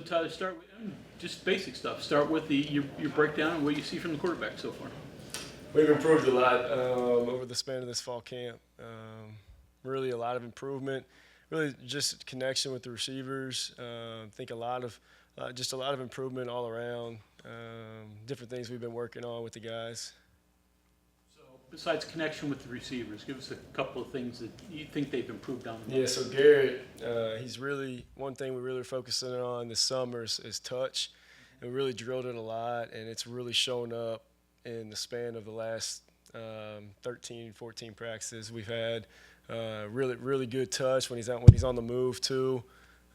Tyler, start with just basic stuff. Start with your breakdown and what you see from the quarterback so far. We've improved a lot over the span of this fall camp. Really, a lot of improvement. Really, just connection with the receivers. I think just a lot of improvement all around. Different things we've been working on with the guys. So, besides connection with the receivers, give us a couple of things that you think they've improved on. Yeah, so Garrett, he's really one thing we're really focusing on this summer is touch, and we really drilled it a lot, and it's really shown up in the span of the last 13, 14 practices we've had. Really good touch when he's on the move too,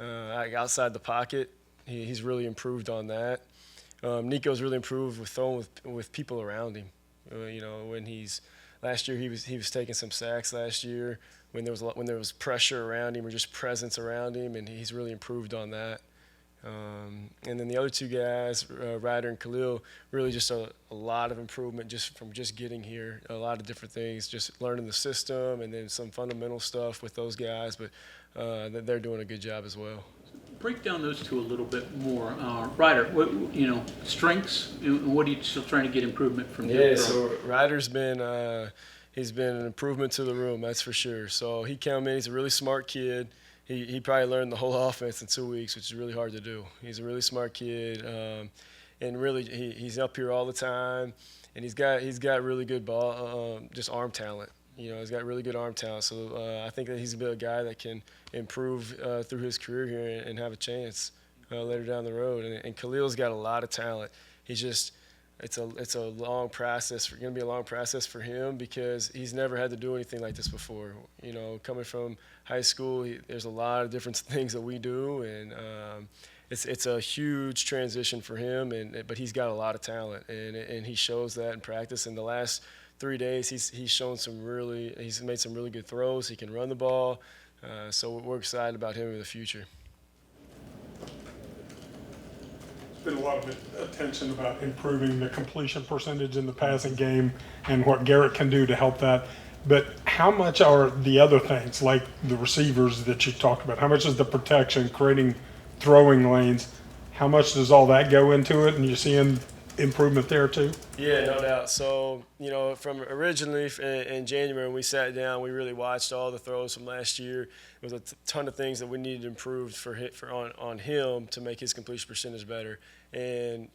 outside the pocket. He's really improved on that. Nico's really improved with throwing with people around him. When last year he was taking some sacks last year when there was pressure around him or just presence around him, and he's really improved on that. And then the other two guys, Ryder and Khalil, really just a lot of improvement just from just getting here. A lot of different things, just learning the system, and then some fundamental stuff with those guys. But they're doing a good job as well. Break down those two a little bit more. Ryder, what strengths, and what are you still trying to get improvement from? Yeah, so Ryder's been he's been an improvement to the room, that's for sure. So he came in, he's a really smart kid. He probably learned the whole offense in 2 weeks, which is really hard to do. He's a really smart kid, and really he's up here all the time, and he's got really good ball, just arm talent. He's got really good arm talent. So I think that he's a guy that can improve through his career here and have a chance later down the road. And Khalil's got a lot of talent. It's a long process. It's going to be a long process for him because he's never had to do anything like this before. Coming from high school, there's a lot of different things that we do, and it's a huge transition for him. But he's got a lot of talent, and he shows that in practice. In the last 3 days, he's made some really good throws. He can run the ball, so we're excited about him in the future. Been a lot of attention about improving the completion percentage in the passing game and what Garrett can do to help that. But how much are the other things, like the receivers that you talked about? How much is the protection, creating throwing lanes? How much does all that go into it? And you're seeing improvement there too? Yeah, no doubt. So, from originally in January when we sat down, we really watched all the throws from last year. There was a ton of things that we needed improved on him to make his completion percentage better. And,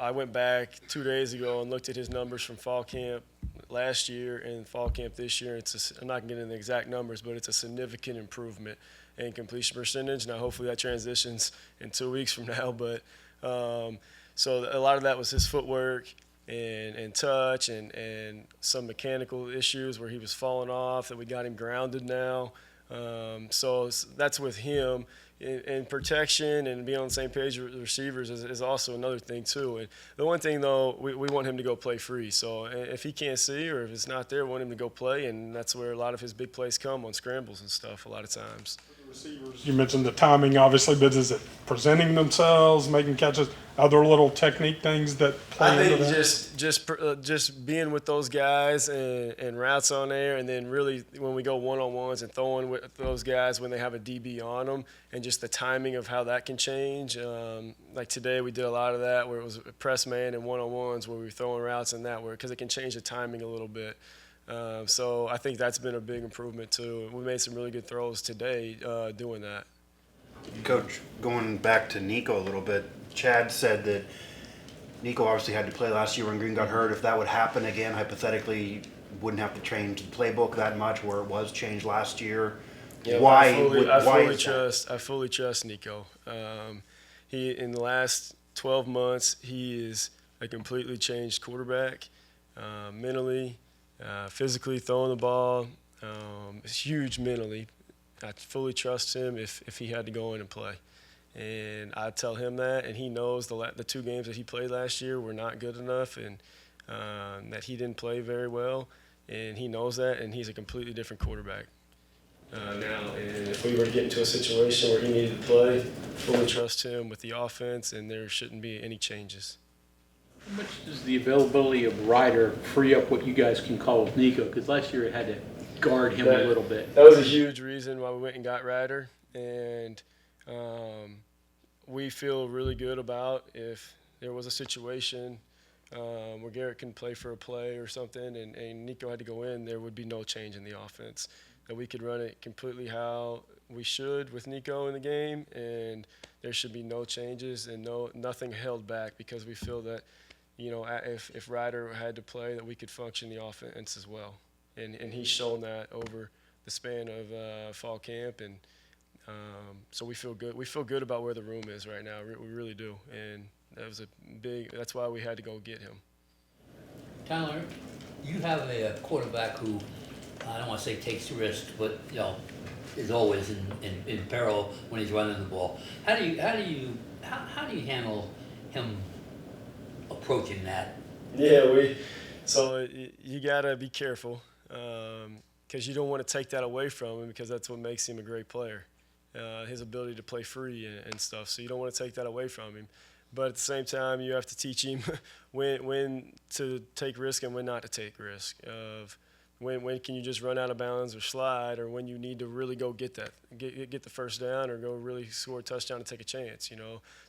I went back 2 days ago and looked at his numbers from fall camp last year and fall camp this year. I'm not going to get into the exact numbers, but it's a significant improvement in completion percentage. Now, hopefully that transitions in 2 weeks from now, but so a lot of that was his footwork and touch and some mechanical issues where he was falling off that we got him grounded now. So that's with him. And protection and being on the same page with the receivers is also another thing too. And the one thing though, we want him to go play free. So if he can't see or if it's not there, we want him to go play, and that's where a lot of his big plays come on scrambles and stuff a lot of times. Receivers, you mentioned the timing, obviously, but is it presenting themselves, making catches, other little technique things that play into that? I think just being with those guys and routes on there, and then really when we go one-on-ones and throwing with those guys when they have a DB on them, and just the timing of how that can change. Like today we did a lot of that where it was press man and one-on-ones where we were throwing routes and that because it can change the timing a little bit. So I think that's been a big improvement too. We made some really good throws today doing that. Coach, going back to Nico a little bit, Chad said that Nico obviously had to play last year when Green got hurt. If that would happen again, hypothetically, wouldn't have to change the playbook that much where it was changed last year. Yeah, why? I fully trust Nico. He in the last 12 months, he is a completely changed quarterback, mentally. Physically throwing the ball, it's huge mentally. I fully trust him if he had to go in and play. And I tell him that, and he knows the 2 games that he played last year were not good enough, and that he didn't play very well. And he knows that, and he's a completely different quarterback now. And if we were to get into a situation where he needed to play, fully trust him with the offense, and there shouldn't be any changes. How much does the availability of Ryder free up what you guys can call with Nico? Because last year it had to guard him a little bit. That was a huge reason why we went and got Ryder. And we feel really good about if there was a situation where Garrett can play for a play or something and Nico had to go in, there would be no change in the offense. That we could run it completely how we should with Nico in the game, and there should be no changes and nothing held back, because we feel that, if Ryder had to play, that we could function the offense as well. And he's shown that over the span of fall camp, and so we feel good. We feel good about where the room is right now. We really do, and that's why we had to go get him. Tyler, you have a quarterback who, I don't want to say takes risks, but is always in peril when he's running the ball. How do you handle him approaching that? Yeah, so you gotta be careful, because you don't want to take that away from him, because that's what makes him a great player, his ability to play free and stuff. So you don't want to take that away from him. But at the same time, you have to teach him when to take risk and when not to take risk. Of when can you just run out of bounds or slide, or when you need to really go get the first down or go really score a touchdown and take a chance.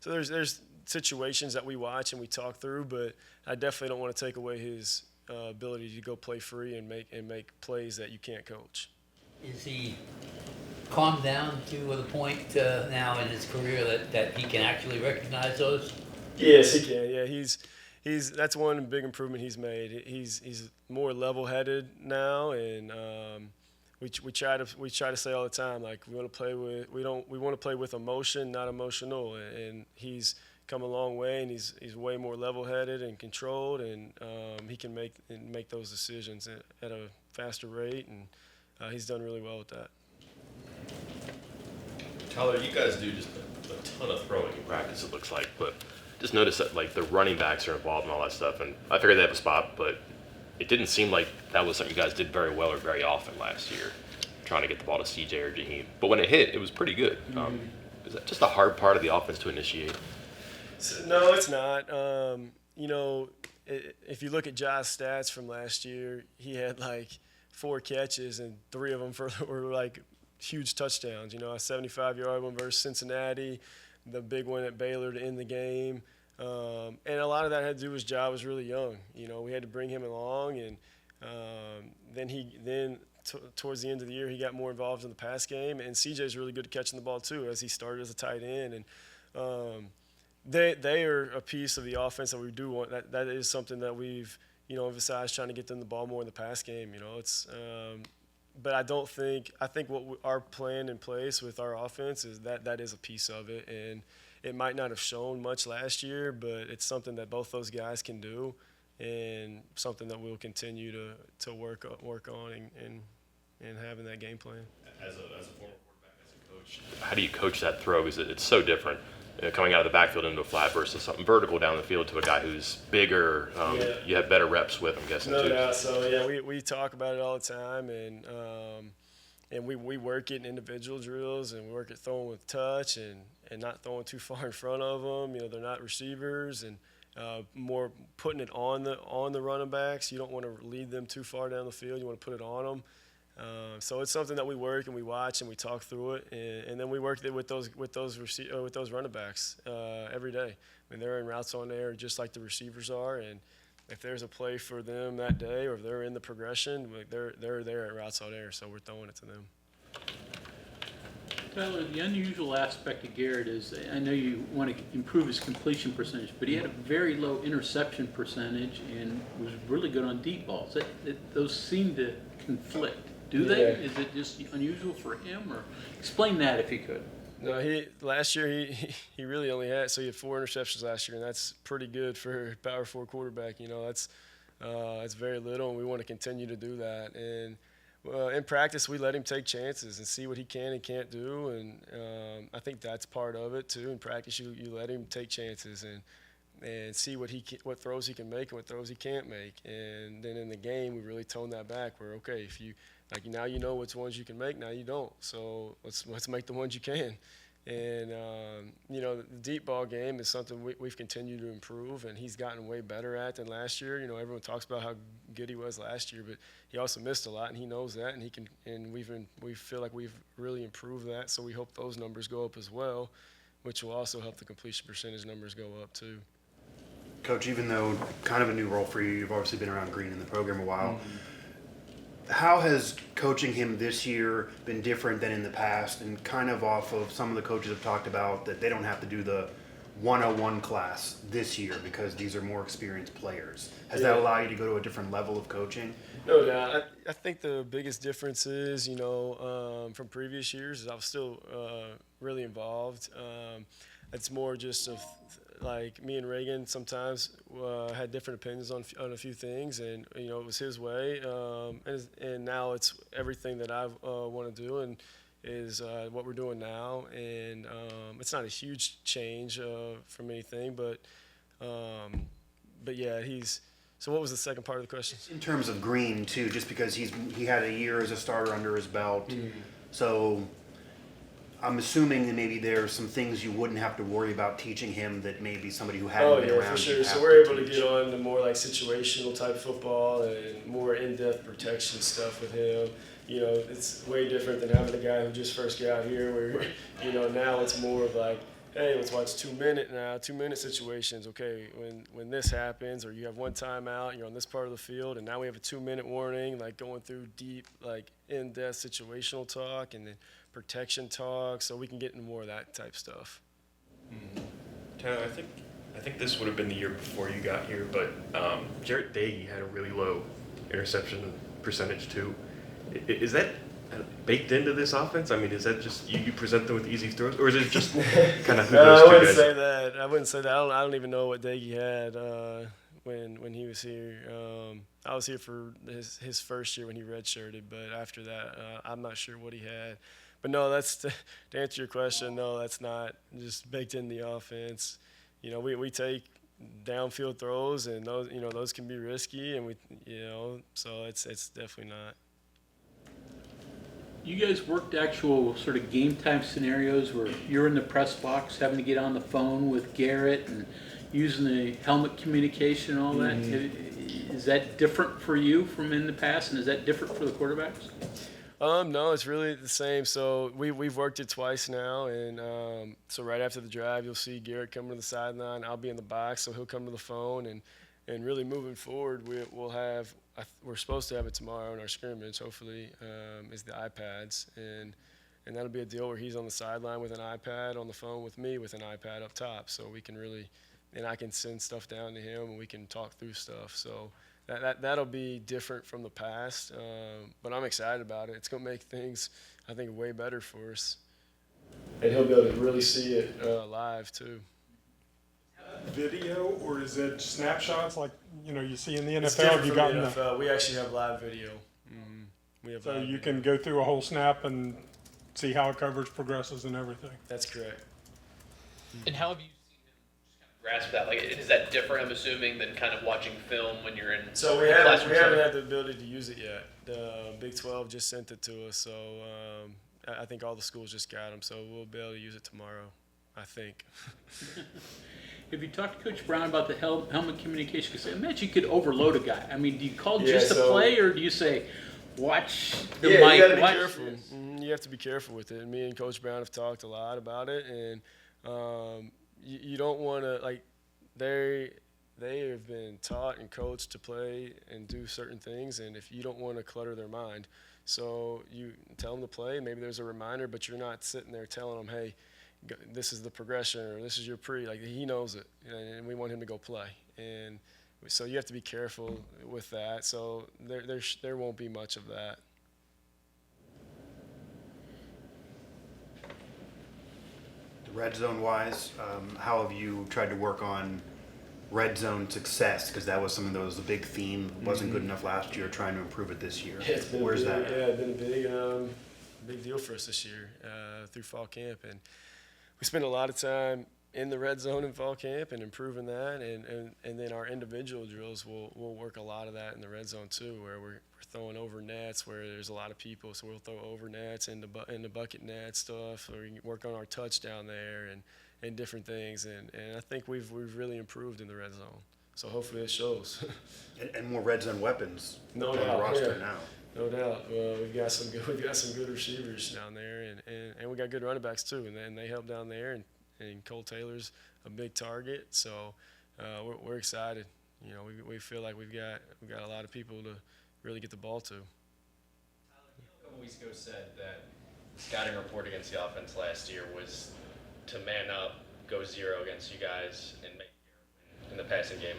So there's situations that we watch and we talk through, but I definitely don't want to take away his ability to go play free and make plays that you can't coach. Is he calmed down to the point now in his career that he can actually recognize those? Yes, he can. Yeah, he's that's one big improvement he's made. He's more level-headed now, and we try to say all the time, like, we want to play with emotion, not emotional, and he's come a long way, and he's way more level-headed and controlled, and he can make those decisions at a faster rate, and he's done really well with that. Tyler, you guys do just a ton of throwing in practice, it looks like, but just notice that, like, the running backs are involved in all that stuff, and I figured they have a spot, but it didn't seem like that was something you guys did very well or very often last year, trying to get the ball to CJ or Jaheim. But when it hit, it was pretty good. Is that just a hard part of the offense to initiate? No, it's not. If you look at Josh's stats from last year, he had like 4 catches, and 3 of them were like huge touchdowns. A 75-yard one versus Cincinnati, the big one at Baylor to end the game. And a lot of that had to do with Josh was really young. We had to bring him along, and then towards the end of the year, he got more involved in the pass game. And CJ's really good at catching the ball too, as he started as a tight end. And they are a piece of the offense that we do want. That is something that we've emphasized, trying to get them the ball more in the pass game. But I think what our plan in place with our offense is that is a piece of it, and it might not have shown much last year, but it's something that both those guys can do, and something that we'll continue to work on and having that game plan. As a former quarterback, as a coach, how do you coach that throw? Because it's so different. Coming out of the backfield into a flat versus something vertical down the field to a guy who's bigger. You have better reps with, I'm guessing, no too. doubt. So yeah, we talk about it all the time, and we work it in individual drills, and we work at throwing with touch and not throwing too far in front of them. They're not receivers, and more putting it on the running backs. You don't want to lead them too far down the field. You want to put it on them. So it's something that we work and we watch and we talk through it, and then we work it with those running backs every day. They're in routes on air just like the receivers are, and if there's a play for them that day, or if they're in the progression, they're there at routes on air, so we're throwing it to them. Tyler, the unusual aspect of Garrett is, I know you want to improve his completion percentage, but he had a very low interception percentage and was really good on deep balls. Those seem to conflict. Do they? Yeah. Is it just unusual for him, or explain that if you could? No, last year he really only had 4 interceptions last year, and that's pretty good for a power 4 quarterback. That's very little, and we want to continue to do that. And in practice, we let him take chances and see what he can and can't do, and I think that's part of it too. In practice, you let him take chances and see what throws he can make and what throws he can't make. And then in the game, we really tone that back. We're okay if you. Now you know which ones you can make, now you don't. So let's make the ones you can. And, the deep ball game is something we've continued to improve, and he's gotten way better at than last year. Everyone talks about how good he was last year, but he also missed a lot, and he knows that, and we feel like we've really improved that, so we hope those numbers go up as well. which will also help the completion percentage numbers go up too. Coach, even though kind of a new role for you, you've obviously been around Green in the program a while. How has coaching him this year been different than in the past, and kind of off of some of the coaches have talked about that they don't have to do the 101 class this year because these are more experienced players? Has that Yeah. allowed you to go to a different level of coaching? No doubt. I think the biggest difference is, from previous years, is I was still really involved. It's more just of like me and Reagan sometimes had different opinions on a few things, and it was his way. And now it's everything that I want to do, and is what we're doing now. And it's not a huge change from anything, but yeah, he's. So what was the second part of the question? In terms of Green too, just because he had a year as a starter under his belt, so I'm assuming that maybe there's some things you wouldn't have to worry about teaching him that maybe somebody who hadn't been around. For sure. you'd So have we're able to teach. get on to more like situational type football and more in-depth protection stuff with him. It's way different than having a guy who just first got here where, now it's more of like, hey, let's watch 2 minute situations. Okay, when this happens, or you have one timeout, you're on this part of the field, and now we have a 2-minute warning, like going through deep, like in-depth situational talk and then protection talk, so we can get into more of that type stuff. Tyler, I think this would have been the year before you got here, but Jarrett Dagey had a really low interception percentage too. Is that baked into this offense? I mean, is that just you present them with easy throws, or is it just kind of who No, those I two wouldn't guys? say that. I wouldn't say that. I don't even know what Daggy had when he was here. I was here for his first year when he redshirted, but after that, I'm not sure what he had. But no, that's to answer your question. No, that's not just baked in the offense. We take downfield throws, and those can be risky, and so it's definitely not. You guys worked actual sort of game time scenarios where you're in the press box having to get on the phone with Garrett and using the helmet communication and all that. Is that different for you from in the past, and is that different for the quarterbacks? No, it's really the same. So we've worked it twice now, and so right after the drive, you'll see Garrett come to the sideline. I'll be in the box, so he'll come to the phone, and really moving forward, we're supposed to have it tomorrow in our scrimmage. Hopefully, is the iPads, and that'll be a deal where he's on the sideline with an iPad, on the phone with me with an iPad up top, so we can really, and I can send stuff down to him, and we can talk through stuff. So. That'll be different from the past, but I'm excited about it. It's going to make things, I think, way better for us. And he'll be able to really see it live, too. Video, or is it snapshots like you see in the It's NFL? different Have you from gotten the the, NFL. We actually have live video. We have so live you video. can go through a whole snap and see how coverage progresses and everything. That's correct. And how have you seen him just kind of grasp that? Like, is that different, I'm assuming, than kind of watching film when you're in So we the haven't classroom setting? had the ability to use it yet. The Big 12 just sent it to us, so I think all the schools just got them, so we'll be able to use it tomorrow, I think. Have you talked to Coach Brown about the helmet communication? Because I imagine you could overload a guy. I mean, do you call Yeah, just a so- play, or do you say, watch the Yeah, mic? you got to be watch careful. this? You have to be careful with it. And me and Coach Brown have talked a lot about it, and you don't want to, like, they have been taught and coached to play and do certain things, and if you don't want to clutter their mind, so you tell them to play. Maybe there's a reminder, but you're not sitting there telling them, hey, this is the progression, or this is your pre. Like, he knows it, and we want him to go play. And so you have to be careful with that. So there won't be much of that. Red zone wise, how have you tried to work on red zone success? Because that was something that was a big theme. Wasn't good enough last year. Trying to improve it this year. Yeah, it's been Where's a big, that? Yeah, it's been a big deal for us this year through fall camp, and we spent a lot of time in the red zone in fall camp and improving that, and then our individual drills will work a lot of that in the red zone too, where we're throwing over nets where there's a lot of people, so we'll throw over nets into bucket net stuff, or we can work on our touchdown there and different things, and I think we've really improved in the red zone. So hopefully it shows. And more red zone weapons No on doubt, the roster yeah. now. No doubt. Well, we've got some good receivers down there, and we got good running backs too, and they help down there, and Cole Taylor's a big target. So we're excited. You know, we feel like we've got a lot of people to really get the ball to. A couple weeks ago said that the scouting report against the offense last year was to man up, go zero against you guys, and make in the passing game.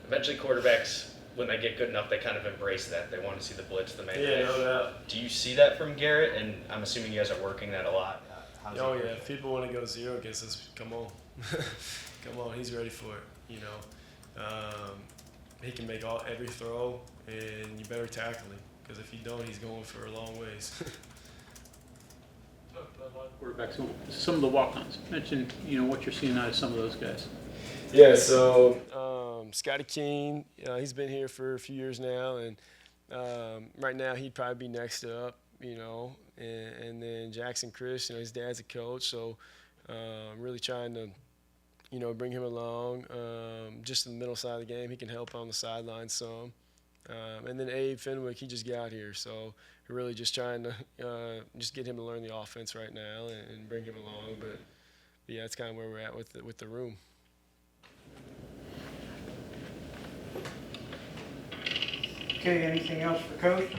Eventually, quarterbacks, when they get good enough, they kind of embrace that. They want to see the blitz, the man. Yeah, no doubt. Do you see that from Garrett? And I'm assuming you guys are working that a lot. How's Oh he yeah, working? if people want to go zero against us, come on, come on. He's ready for it. You know, he can make every throw, and you better tackle him because if you don't, he's going for a long ways. Quarterbacks, some of the walk-ons. Mention, what you're seeing out of some of those guys. Yeah, so Scotty King, he's been here for a few years now, and right now he'd probably be next up, and then Jackson Chris, his dad's a coach, so really trying to, bring him along. Just in the middle side of the game, he can help on the sideline some. And then Abe Fenwick, he just got here, so we're really just trying to just get him to learn the offense right now and bring him along. But yeah, that's kind of where we're at with the room. Okay, anything else for Coach?